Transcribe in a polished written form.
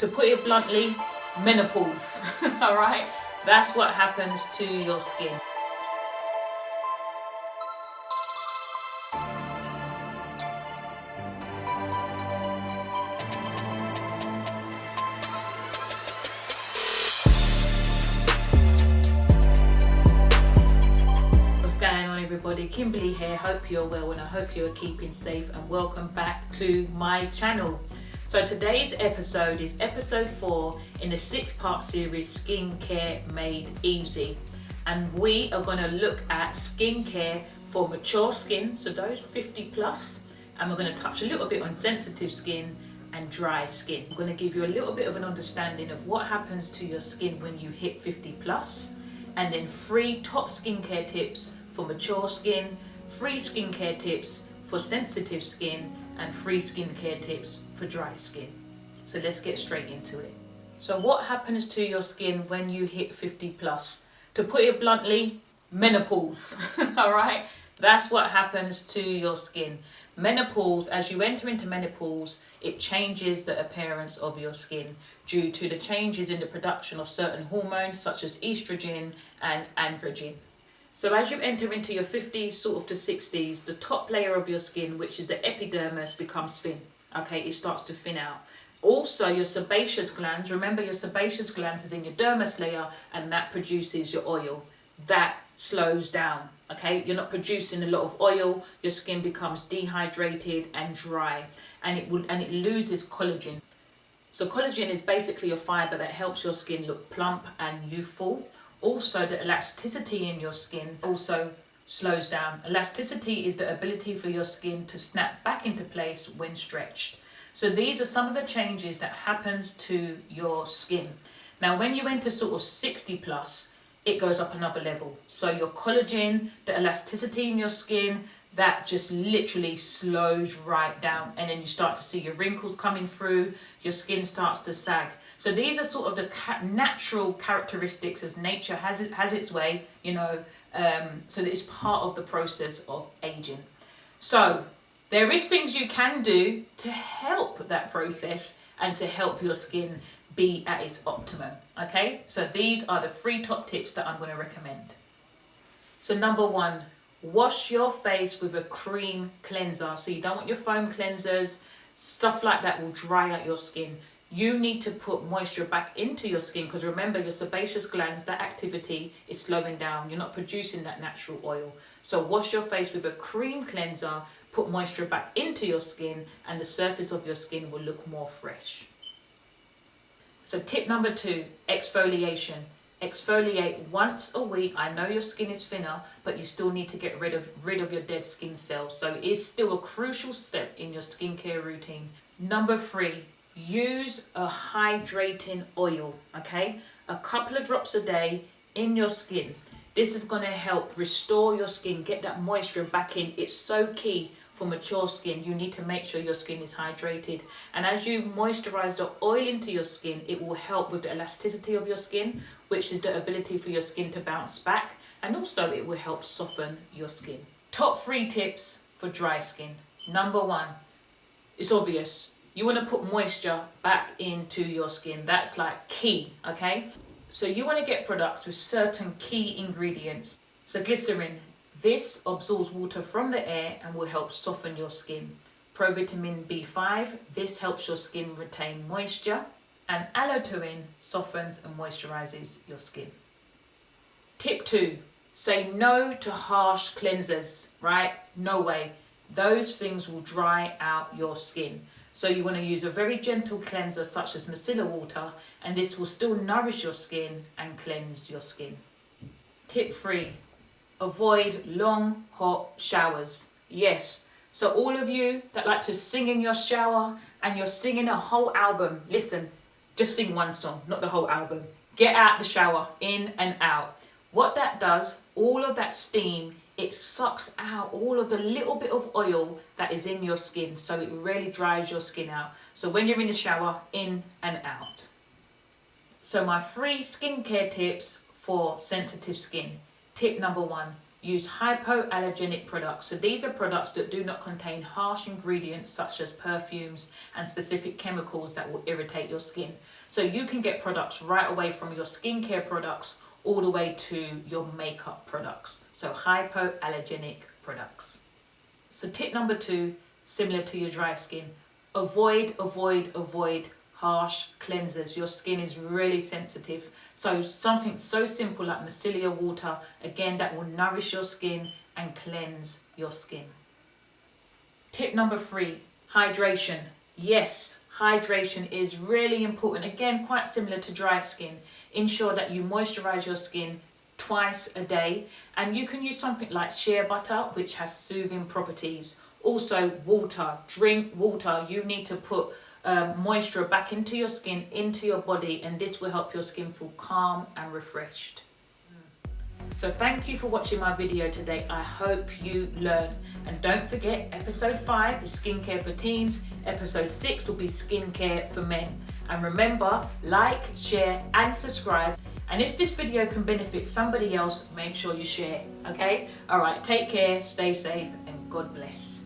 To put it bluntly, menopause. All right, that's what happens to your skin. What's going on, everybody? Kimberley here. Hope you're well and I hope you're keeping safe, and welcome back to my channel. So today's episode is episode 4 in the 6-part series Skincare Made Easy, and we are going to look at skincare for mature skin, so those 50 plus, and we're going to touch a little bit on sensitive skin and dry skin. I'm going to give you a little bit of an understanding of what happens to your skin when you hit 50 plus, and then 3 top skincare tips for mature skin, 3 skincare tips for sensitive skin, and 3 skincare tips for dry skin. So let's get straight into it. So what happens to your skin when you hit 50 plus? To put it bluntly, menopause. All right, that's what happens to your skin. Menopause, as you enter into menopause, it changes the appearance of your skin due to the changes in the production of certain hormones such as estrogen and androgen. So as you enter into your 50s sort of to 60s, the top layer of your skin, which is the epidermis, becomes thin. Okay, it starts to thin out. Also, your sebaceous glands, remember your sebaceous glands is in your dermis layer, and that produces your oil. That slows down. Okay, you're not producing a lot of oil, your skin becomes dehydrated and dry, and it loses collagen. So collagen is basically a fiber that helps your skin look plump and youthful. Also, the elasticity in your skin also slows down. Elasticity is the ability for your skin to snap back into place when stretched. So these are some of the changes that happens to your skin. Now, when you enter sort of 60 plus, it goes up another level. So your collagen, the elasticity in your skin, that just literally slows right down, and then you start to see your wrinkles coming through, your skin starts to sag. So these are sort of the natural characteristics as nature has its way, you know, so that it's part of the process of aging. So there is things you can do to help that process and to help your skin be at its optimum, okay? So these are the 3 top tips that I'm going to recommend. So number 1, wash your face with a cream cleanser. So you don't want your foam cleansers, stuff like that will dry out your skin. You need to put moisture back into your skin, because remember your sebaceous glands, that activity is slowing down. You're not producing that natural oil. So wash your face with a cream cleanser, put moisture back into your skin, and the surface of your skin will look more fresh. So tip number 2, exfoliation. Exfoliate once a week. I know your skin is thinner, but you still need to get rid of your dead skin cells. So it is still a crucial step in your skincare routine. Number 3, use a hydrating oil, okay? A couple of drops a day in your skin. This is going to help restore your skin, get that moisture back in. It's so key for mature skin. You need to make sure your skin is hydrated. And as you moisturize the oil into your skin, it will help with the elasticity of your skin, which is the ability for your skin to bounce back. And also it will help soften your skin. Top 3 tips for dry skin. Number 1, it's obvious. You want to put moisture back into your skin. That's like key, okay? So you want to get products with certain key ingredients. So glycerin, this absorbs water from the air and will help soften your skin. Provitamin B5, this helps your skin retain moisture. And allantoin softens and moisturizes your skin. Tip 2, say no to harsh cleansers, right? No way. Those things will dry out your skin. So you want to use a very gentle cleanser such as micellar water, and this will still nourish your skin and cleanse your skin. Tip 3, avoid long hot showers. Yes, so all of you that like to sing in your shower and you're singing a whole album, listen, just sing one song, not the whole album. Get out the shower, in and out. What that does, all of that steam, it sucks out all of the little bit of oil that is in your skin, so it really dries your skin out. So when you're in the shower, in and out. So my 3 skincare tips for sensitive skin. Tip number 1, use hypoallergenic products. So these are products that do not contain harsh ingredients such as perfumes and specific chemicals that will irritate your skin. So you can get products right away from your skincare products all the way to your makeup products. So hypoallergenic products. So tip number 2, similar to your dry skin, avoid harsh cleansers. Your skin is really sensitive. So something so simple like micellar water, again, that will nourish your skin and cleanse your skin. Tip number 3, hydration. Yes, hydration is really important. Again, quite similar to dry skin. Ensure that you moisturize your skin twice a day, and you can use something like shea butter, which has soothing properties. Also water, drink water. You need to put moisture back into your skin, into your body, and this will help your skin feel calm and refreshed. So thank you for watching my video today. I hope you learn. And don't forget, episode 5 is skincare for teens, episode 6 will be skincare for men. And remember, like, share and subscribe. And if this video can benefit somebody else, make sure you share, okay? All right, take care, stay safe, and God bless.